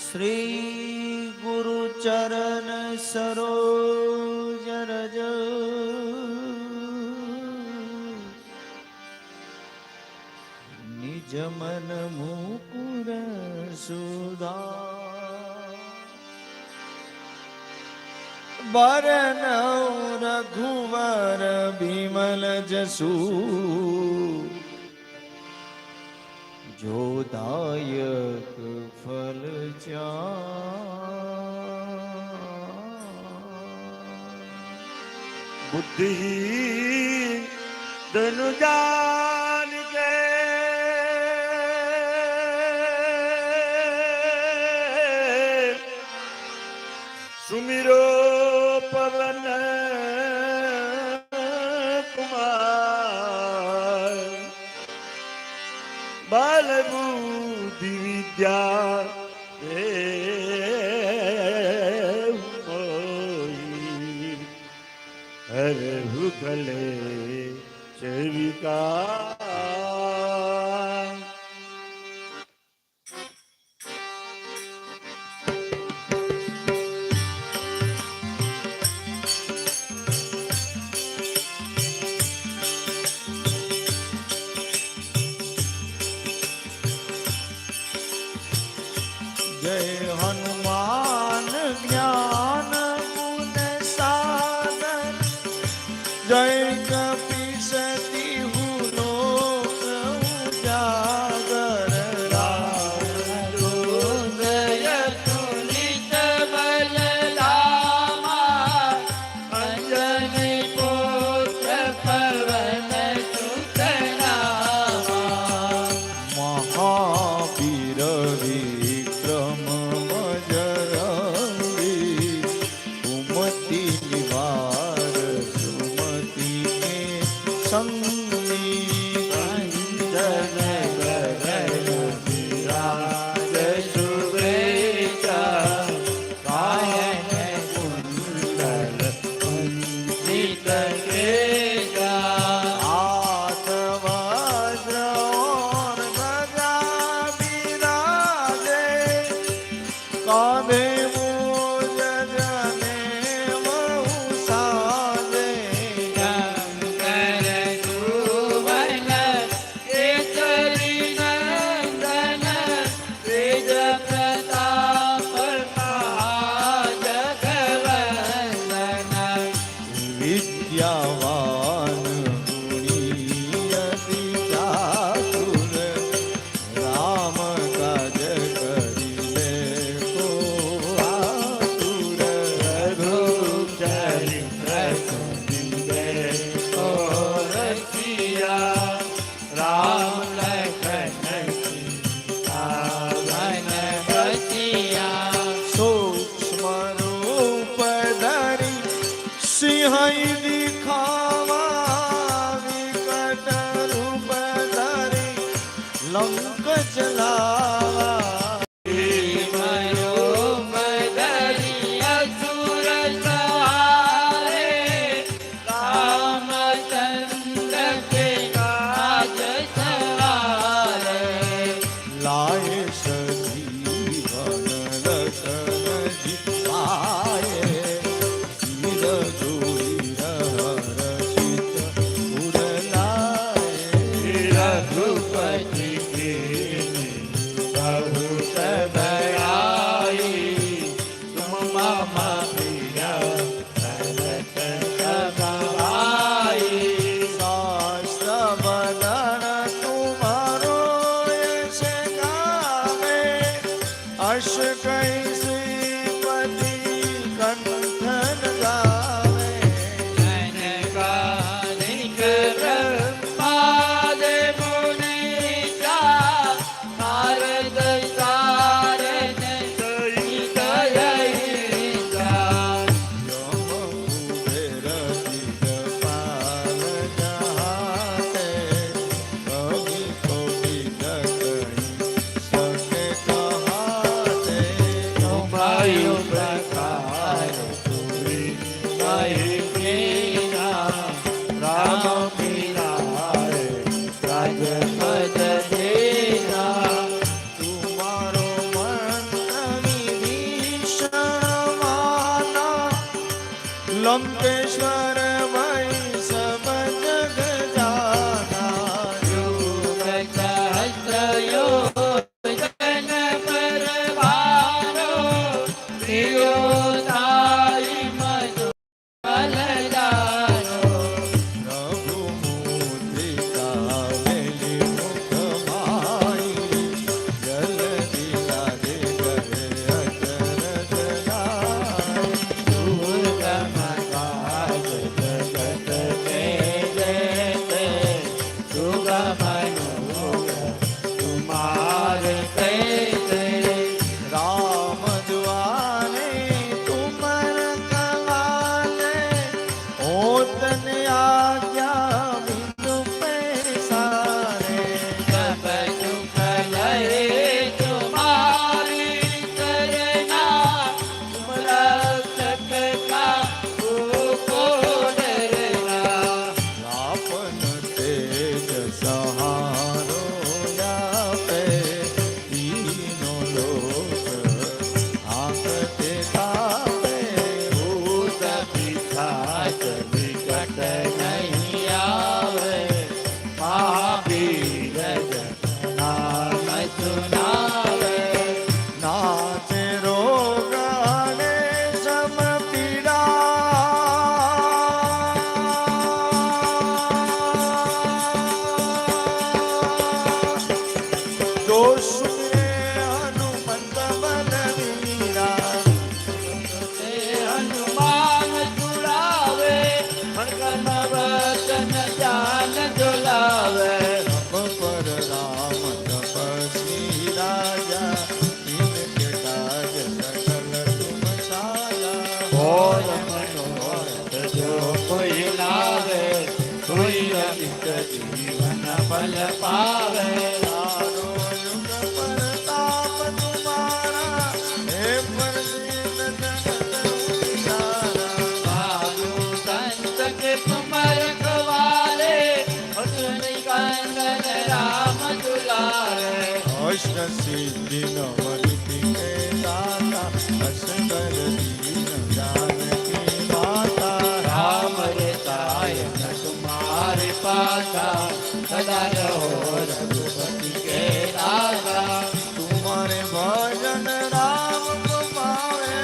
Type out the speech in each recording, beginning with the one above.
શ્રી ગુરુ ચરણ સરોજ રજ નિજ મન મુકુર સુધા બરનૌ રઘુવર બિમલ જસુ જો દાયક ફલ બુદ્ધિ ધનુજાન કે સુમિરો પવન કુમાર બાલ બુદ્ધિ વિદ્યા હર હુકલે સેવિકા જય હનુમાન જ્ઞાન ગુણ સાગર જય કપીસતી હું લોક ઉજાગર જય તુલિત બલરામા અંજની પુત્ર પવન સુત રામા મહાવીર વિક્રમ મજરંગી કુમતિ નિવાર સુમતિ કે સંગી વિદ્યાવાન ગુણી અતિ ચાતુર રામ કાજ કરીલે કો આતુર ચરિત્ર સુનિંદે કો રસિયા રામ લખન સીતા સૂક્ષ્મ રૂપ ધરી સિંહ દિખાવા વિકટ રૂપ ધરી લંક ચલાવા લાય સજીવન રતન જીવાય ચિર જોઈ રસિત ઉરલાય રઘુપતિ કે બહુ સબરાઈ તુમ મમ પ્રિય ભરત સભાઈ શાસ્ત્ર બદન તુમારો યશ ગાવે અશ કઈ શ્રીપતિ કંઠન ગાવે સહારો આપે દીનો લોક આંખ દેખાવે ભૂત પિશાચ વિકટ નહીં આવે મહાવીર નામ સુનાવે નાચે રોગ અને સમ પીડા દોષ હનુમંત બલવીરા તે હનુમાન ચુડાવે પણ કર્મ વચન ધ્યાન ઝુલાવે પર રામ તપસ્વી રાજા ઇનકે કાજ સકલ તુમ સાજા હોય મનોરથ જો કોઈ લાવે કોઈ અમિત જીવન ફલ પાવે તારો યુગ પરતાપ તુમારા હે પરદીન જગત ઉજારા સાધુ સંત કે તુમર કવાલે અસુની કાંગન રામ દુલારે અષ્ટ સિદ્ધિ નવનિધિ કે દાતા અસકર દીન જાનકી માતા રામ રે સાયન તુમારે પાછા સદા રહો રઘુપતિ કે રાજા તુમારે ભજન રામ કો પાવે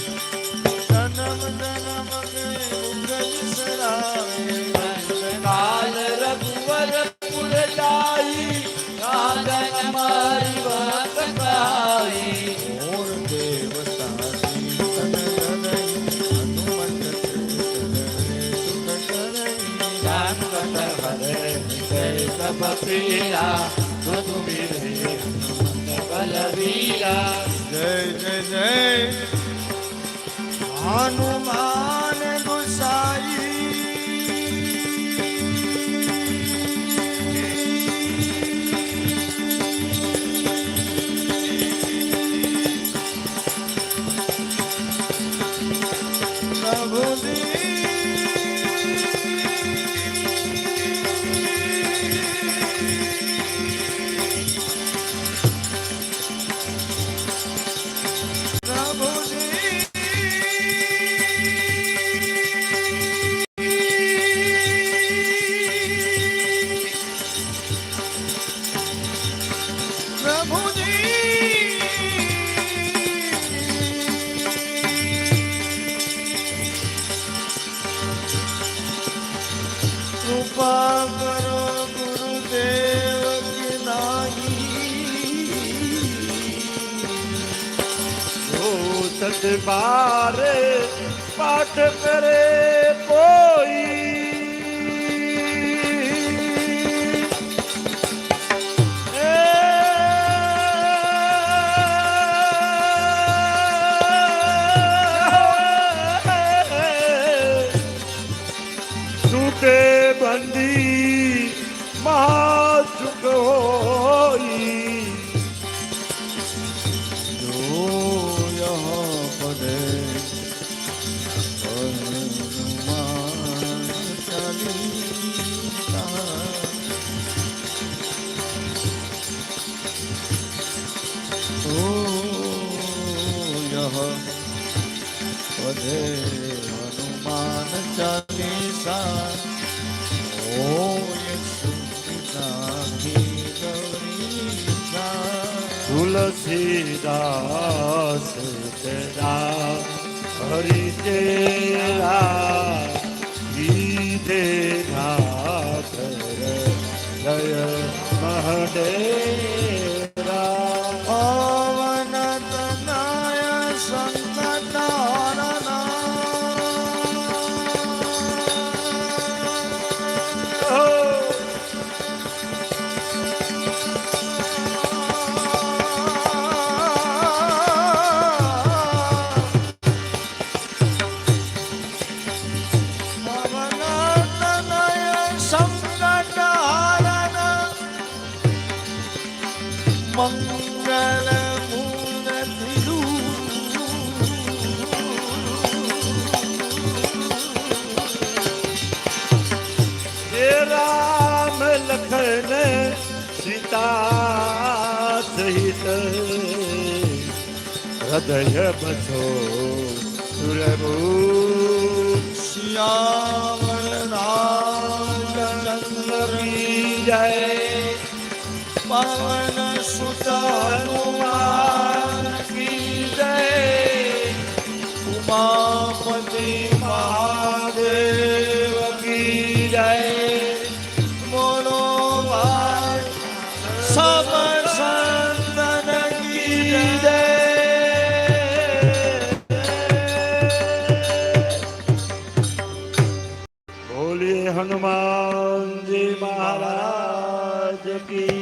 જન્મ જન્મ કે મુખ વિસરાવે કાલ રઘુવર પુર જાઈ કાંદન મારી વાત ગાઈ ઓર દેવતા સીતન હૃદય હનુમંત સુખ કરઈ જાનકત હરે જય સબ પીરા તુમ વીરે હનુમંત બલવીરા જય જય જય હનુમાન કૃપા કરો ગુરુદેવ કે નાહી સતબારે પાઠ કરે કોઈ છૂટે બંદી મહાસુખ હોઈ જો યહ પદે હનુમાન ચાલીસા ઓ યહ પદે હનુમાન ચાલીસા ઓ યશુનાથી ગૌરીસા તુલસીદાસ તેરા હરિ તેરા ગીતે નાથ જય મહદેરા પવન તનય સંકટ પવન સીતા સહિત હૃદય બસો સુરભૂ શ્યામલ રાજચંદ્ર કી જય પવન સુત હનુમાન કી જય ઉમાપતિ મહાદેવ કી જય બોલો ભાઈ સબ સંતન કી જય બોલીએ હનુમાનજી મહારાજ કી